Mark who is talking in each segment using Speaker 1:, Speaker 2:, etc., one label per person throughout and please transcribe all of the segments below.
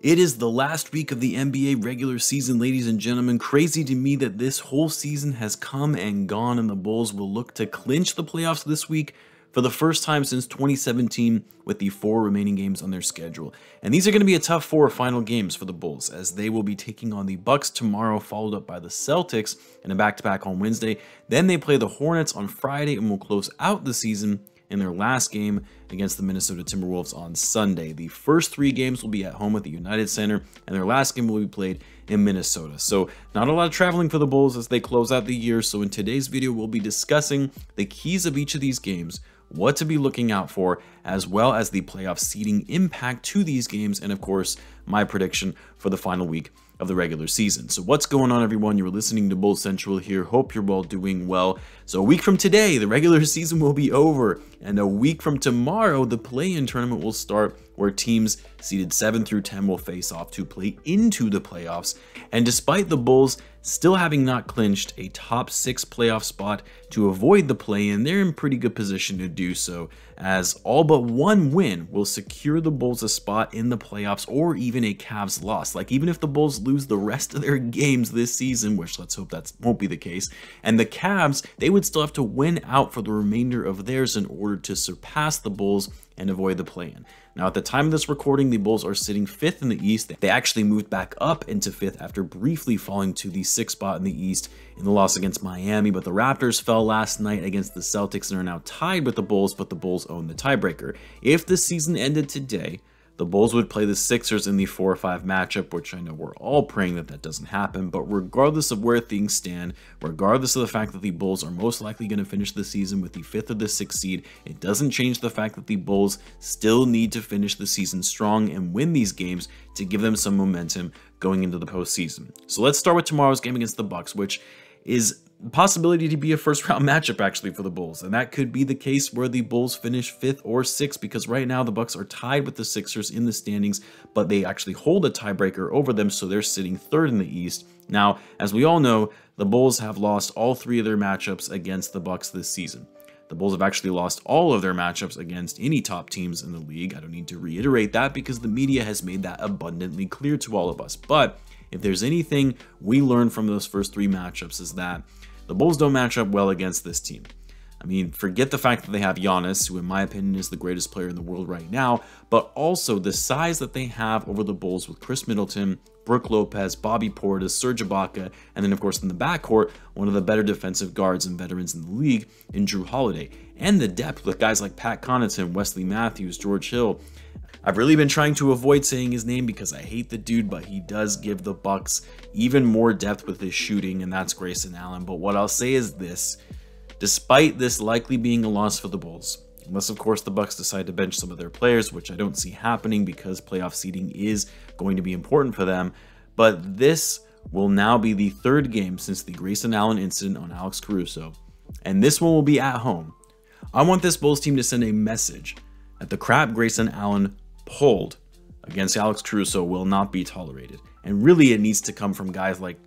Speaker 1: It is the last week of the NBA regular season, ladies and gentlemen. Crazy to me that this whole season has come and gone, and the Bulls will look to clinch the playoffs this week for the first time since 2017 with the 4 remaining games on their schedule. And these are going to be a tough 4 final games for the Bulls, as they will be taking on the Bucks tomorrow, followed up by the Celtics in a back-to-back on Wednesday. Then they play the Hornets on Friday and will close out the season in their last game against the Minnesota Timberwolves on Sunday. The first 3 games will be at home at the United Center, and their last game will be played in Minnesota. So not a lot of traveling for the Bulls as they close out the year. So in today's video, we'll be discussing the keys of each of these games, what to be looking out for, as well as the playoff seeding impact to these games, and of course, my prediction for the final week of the regular season. So what's going on, everyone? You're listening to Bulls Central here. Hope you're all doing well. So a week from today, the regular season will be over, and a week from tomorrow, the play-in tournament will start, where teams seeded 7 through 10 will face off to play into the playoffs. And despite the Bulls still having not clinched a top 6 playoff spot to avoid the play-in, they're in pretty good position to do so, as all but one win will secure the Bulls a spot in the playoffs or even a Cavs loss. Like, even if the Bulls lose the rest of their games this season, which let's hope that won't be the case, and the Cavs, they would still have to win out for the remainder of theirs in order to surpass the Bulls and avoid the play-in. Now, at the time of this recording, the Bulls are sitting 5th in the East. They actually moved back up into 5th after briefly falling to the 6th spot in the East in the loss against Miami, but the Raptors fell last night against the Celtics and are now tied with the Bulls, but the Bulls own the tiebreaker. If the season ended today, the Bulls would play the Sixers in the 4-5 matchup, which I know we're all praying that that doesn't happen, but regardless of where things stand, regardless of the fact that the Bulls are most likely going to finish the season with the 5th or the 6th seed, it doesn't change the fact that the Bulls still need to finish the season strong and win these games to give them some momentum going into the postseason. So let's start with tomorrow's game against the Bucks, which is the possibility to be a first-round matchup actually for the Bulls, and that could be the case where the Bulls finish 5th or 6th, because right now the Bucks are tied with the Sixers in the standings, but they actually hold a tiebreaker over them, so they're sitting 3rd in the East. Now, as we all know, the Bulls have lost all 3 of their matchups against the Bucks this season. The Bulls have actually lost all of their matchups against any top teams in the league. I don't need to reiterate that because the media has made that abundantly clear to all of us. But if there's anything we learned from those first 3 matchups, is that the Bulls don't match up well against this team. I mean, forget the fact that they have Giannis, who in my opinion is the greatest player in the world right now, but also the size that they have over the Bulls with Chris Middleton, Brook Lopez, Bobby Portis, Serge Ibaka, and then of course in the backcourt, one of the better defensive guards and veterans in the league in Jrue Holiday, and the depth with guys like Pat Connaughton, Wesley Matthews, George Hill. I've really been trying to avoid saying his name because I hate the dude, but he does give the Bucks even more depth with his shooting, and that's Grayson Allen. But what I'll say is this: despite this likely being a loss for the Bulls, unless of course the Bucks decide to bench some of their players, which I don't see happening because playoff seeding is going to be important for them, but this will now be the 3rd game since the Grayson Allen incident on Alex Caruso, and this one will be at home. I want this Bulls team to send a message that the crap Grayson Allen pulled against Alex Caruso will not be tolerated. And really, it needs to come from guys like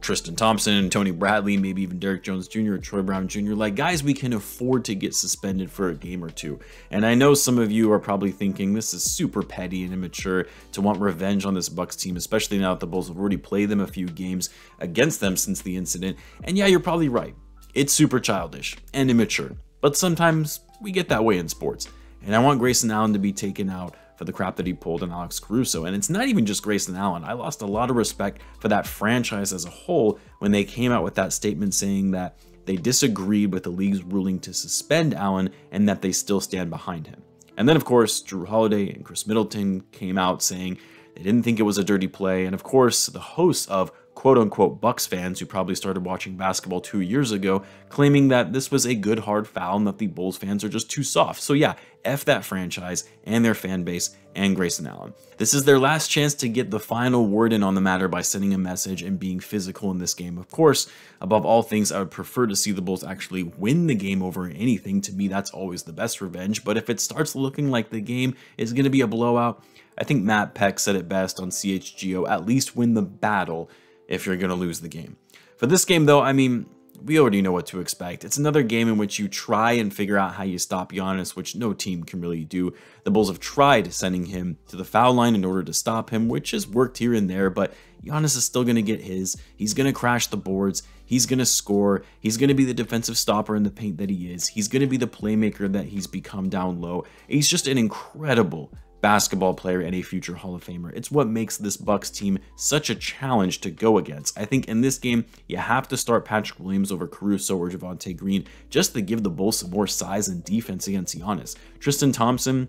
Speaker 1: Tristan Thompson, Tony Bradley, maybe even Derrick Jones Jr., or Troy Brown Jr., like guys we can afford to get suspended for a game or 2. And I know some of you are probably thinking this is super petty and immature to want revenge on this Bucks team, especially now that the Bulls have already played them a few games against them since the incident. And yeah, you're probably right. It's super childish and immature, but sometimes we get that way in sports. And I want Grayson Allen to be taken out for the crap that he pulled on Alex Caruso. And it's not even just Grayson Allen. I lost a lot of respect for that franchise as a whole when they came out with that statement saying that they disagreed with the league's ruling to suspend Allen and that they still stand behind him. And then, of course, Jrue Holiday and Chris Middleton came out saying they didn't think it was a dirty play. And of course, the hosts of quote-unquote Bucks fans who probably started watching basketball 2 years ago, claiming that this was a good hard foul and that the Bulls fans are just too soft. So yeah, F that franchise and their fan base and Grayson Allen. This is their last chance to get the final word in on the matter by sending a message and being physical in this game. Of course, above all things, I would prefer to see the Bulls actually win the game over anything. To me, that's always the best revenge. But if it starts looking like the game is going to be a blowout, I think Matt Peck said it best on CHGO, at least win the battle if you're going to lose the game. For this game, though, I mean, we already know what to expect. It's another game in which you try and figure out how you stop Giannis, which no team can really do. The Bulls have tried sending him to the foul line in order to stop him, which has worked here and there, but Giannis is still going to get his. He's going to crash the boards. He's going to score. He's going to be the defensive stopper in the paint that he is. He's going to be the playmaker that he's become down low. He's just an incredible basketball player and a future Hall of Famer. It's what makes this Bucks team such a challenge to go against. I think in this game, you have to start Patrick Williams over Caruso or Javonte Green just to give the Bulls some more size and defense against Giannis. Tristan Thompson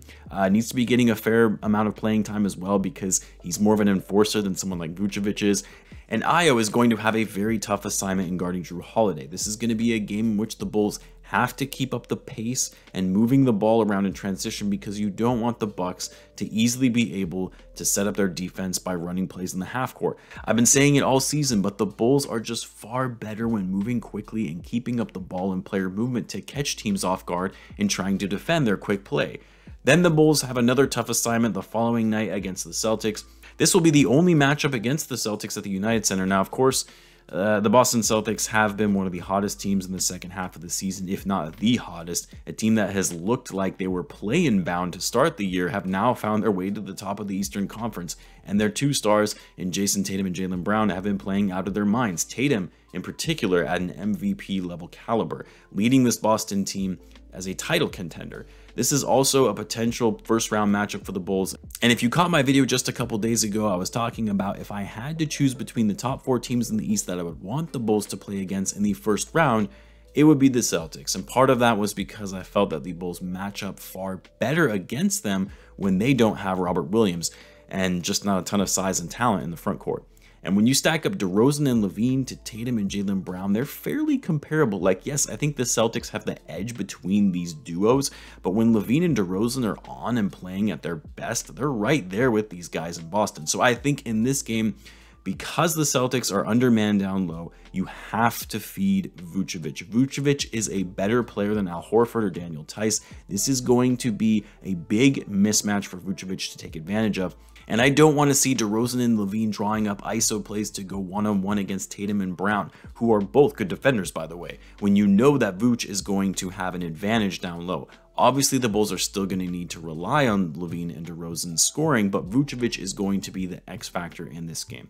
Speaker 1: needs to be getting a fair amount of playing time as well because he's more of an enforcer than someone like Vucevic is. And Ayo is going to have a very tough assignment in guarding Jrue Holiday. This is going to be a game in which the Bulls have to keep up the pace and moving the ball around in transition because you don't want the Bucks to easily be able to set up their defense by running plays in the half court. I've been saying it all season, but the Bulls are just far better when moving quickly and keeping up the ball and player movement to catch teams off guard and trying to defend their quick play. Then the Bulls have another tough assignment the following night against the Celtics. This will be the only matchup against the Celtics at the United Center. Now, of course, the Boston Celtics have been one of the hottest teams in the second half of the season, if not the hottest. A team that has looked like they were play-in bound to start the year have now found their way to the top of the Eastern Conference, and their two stars in Jason Tatum and Jaylen Brown have been playing out of their minds. Tatum, in particular, at an MVP level caliber, leading this Boston team as a title contender. This is also a potential first round matchup for the Bulls. And if you caught my video just a couple days ago, I was talking about if I had to choose between the top 4 teams in the East that I would want the Bulls to play against in the first round, it would be the Celtics. And part of that was because I felt that the Bulls match up far better against them when they don't have Robert Williams and just not a ton of size and talent in the front court. And when you stack up DeRozan and Lavine to Tatum and Jaylen Brown, they're fairly comparable. Like, yes, I think the Celtics have the edge between these duos, but when Lavine and DeRozan are on and playing at their best, they're right there with these guys in Boston. So I think in this game, because the Celtics are undermanned down low, you have to feed Vucevic. Vucevic is a better player than Al Horford or Daniel Tice. This is going to be a big mismatch for Vucevic to take advantage of. And I don't want to see DeRozan and Lavine drawing up ISO plays to go one-on-one against Tatum and Brown, who are both good defenders, by the way, when you know that Vuce is going to have an advantage down low. Obviously, the Bulls are still going to need to rely on Lavine and DeRozan scoring, but Vucevic is going to be the X factor in this game.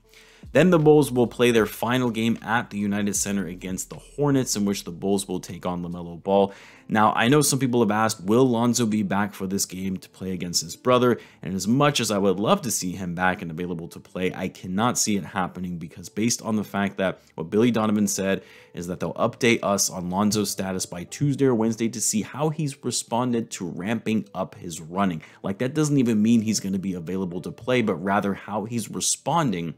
Speaker 1: Then the Bulls will play their final game at the United Center against the Hornets, in which the Bulls will take on LaMelo Ball. Now, I know some people have asked, will Lonzo be back for this game to play against his brother? And as much as I would love to see him back and available to play, I cannot see it happening because based on the fact that what Billy Donovan said is that they'll update us on Lonzo's status by Tuesday or Wednesday to see how he's responded to ramping up his running. Like, that doesn't even mean he's going to be available to play, but rather how he's responding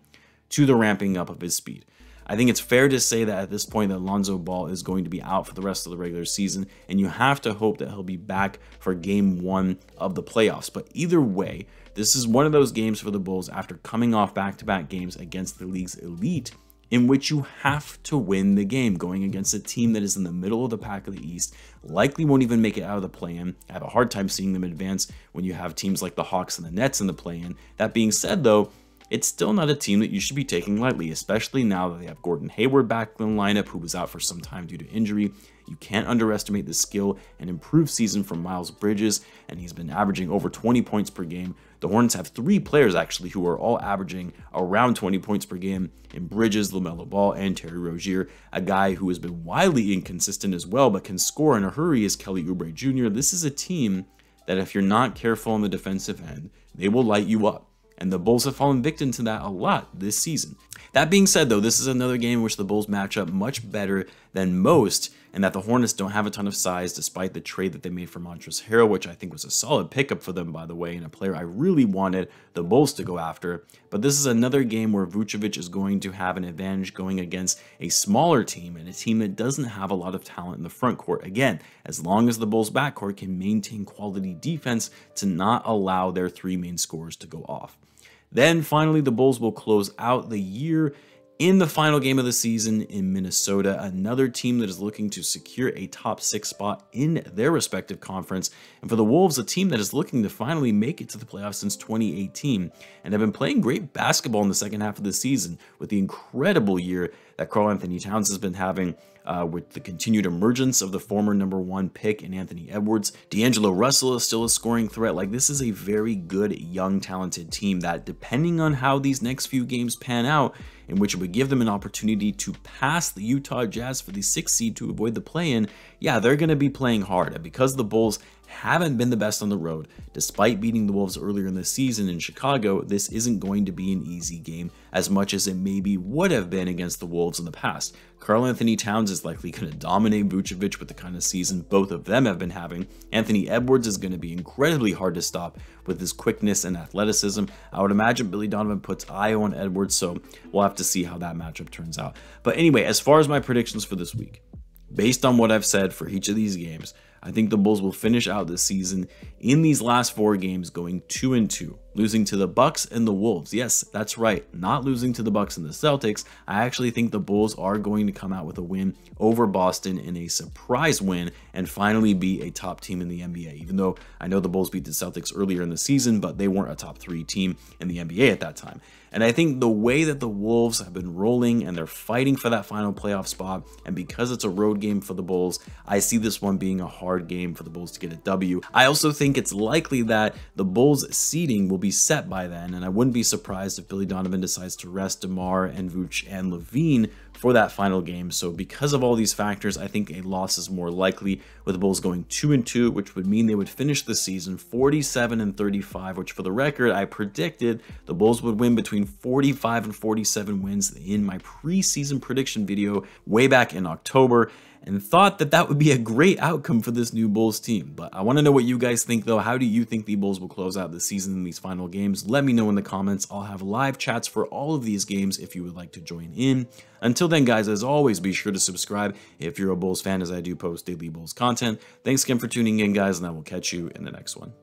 Speaker 1: to the ramping up of his speed. I think it's fair to say that at this point that Lonzo Ball is going to be out for the rest of the regular season, and you have to hope that he'll be back for game 1 of the playoffs. But either way, this is one of those games for the Bulls after coming off back-to-back games against the league's elite, in which you have to win the game going against a team that is in the middle of the pack of the East, likely won't even make it out of the play-in. I have a hard time seeing them advance when you have teams like the Hawks and the Nets in the play-in. That being said, though, it's still not a team that you should be taking lightly, especially now that they have Gordon Hayward back in the lineup, who was out for some time due to injury. You can't underestimate the skill and improved season from Miles Bridges, and he's been averaging over 20 points per game. The Hornets have 3 players, actually, who are all averaging around 20 points per game in Bridges, LaMelo Ball, and Terry Rozier. A guy who has been wildly inconsistent as well, but can score in a hurry is Kelly Oubre Jr. This is a team that if you're not careful on the defensive end, they will light you up. And the Bulls have fallen victim to that a lot this season. That being said, though, this is another game in which the Bulls match up much better than most, and that the Hornets don't have a ton of size despite the trade that they made for Montrezl Harrell, which I think was a solid pickup for them, by the way, and a player I really wanted the Bulls to go after. But this is another game where Vucevic is going to have an advantage going against a smaller team and a team that doesn't have a lot of talent in the front court. Again, as long as the Bulls' backcourt can maintain quality defense to not allow their 3 main scorers to go off. Then finally, the Bulls will close out the year in the final game of the season in Minnesota, another team that is looking to secure a top 6 spot in their respective conference. And for the Wolves, a team that is looking to finally make it to the playoffs since 2018 and have been playing great basketball in the second half of the season with the incredible year that Karl Anthony Towns has been having. with the continued emergence of the former #1 pick in Anthony Edwards. D'Angelo Russell is still a scoring threat. Like, this is a very good, young, talented team that, depending on how these next few games pan out, in which it would give them an opportunity to pass the Utah Jazz for the 6th seed to avoid the play-in, yeah, they're going to be playing hard. And because the Bulls haven't been the best on the road, despite beating the Wolves earlier in the season in Chicago, this isn't going to be an easy game as much as it maybe would have been against the Wolves in the past. Karl-Anthony Towns is likely going to dominate Vucevic with the kind of season both of them have been having. Anthony Edwards is going to be incredibly hard to stop with his quickness and athleticism. I would imagine Billy Donovan puts Io on Edwards, so we'll have to see how that matchup turns out. But anyway, as far as my predictions for this week, based on what I've said for each of these games, I think the Bulls will finish out this season in these last 4 games going 2-2, losing to the Bucks and the Wolves. Yes, that's right, not losing to the Bucks and the Celtics. I actually think the Bulls are going to come out with a win over Boston in a surprise win and finally be a top team in the NBA. Even though I know the Bulls beat the Celtics earlier in the season, but they weren't a top 3 team in the NBA at that time. And I think the way that the Wolves have been rolling and they're fighting for that final playoff spot, and because it's a road game for the Bulls, I see this one being a hard game for the Bulls to get a W. I also think it's likely that the Bulls' seeding will be set by then, and I wouldn't be surprised if Billy Donovan decides to rest DeMar and Vooch and Lavine for that final game. So because of all these factors, I think a loss is more likely, with the Bulls going 2-2, which would mean they would finish the season 47-35, which for the record, I predicted the Bulls would win between 45 and 47 wins in my preseason prediction video way back in October, and thought that that would be a great outcome for this new Bulls team. But I want to know what you guys think though. How do you think the Bulls will close out the season in these final games? Let me know in the comments. I'll have live chats for all of these games if you would like to join in. Until then, guys, as always, be sure to subscribe if you're a Bulls fan, as I do post daily Bulls content. Thanks again for tuning in, guys, and I will catch you in the next one.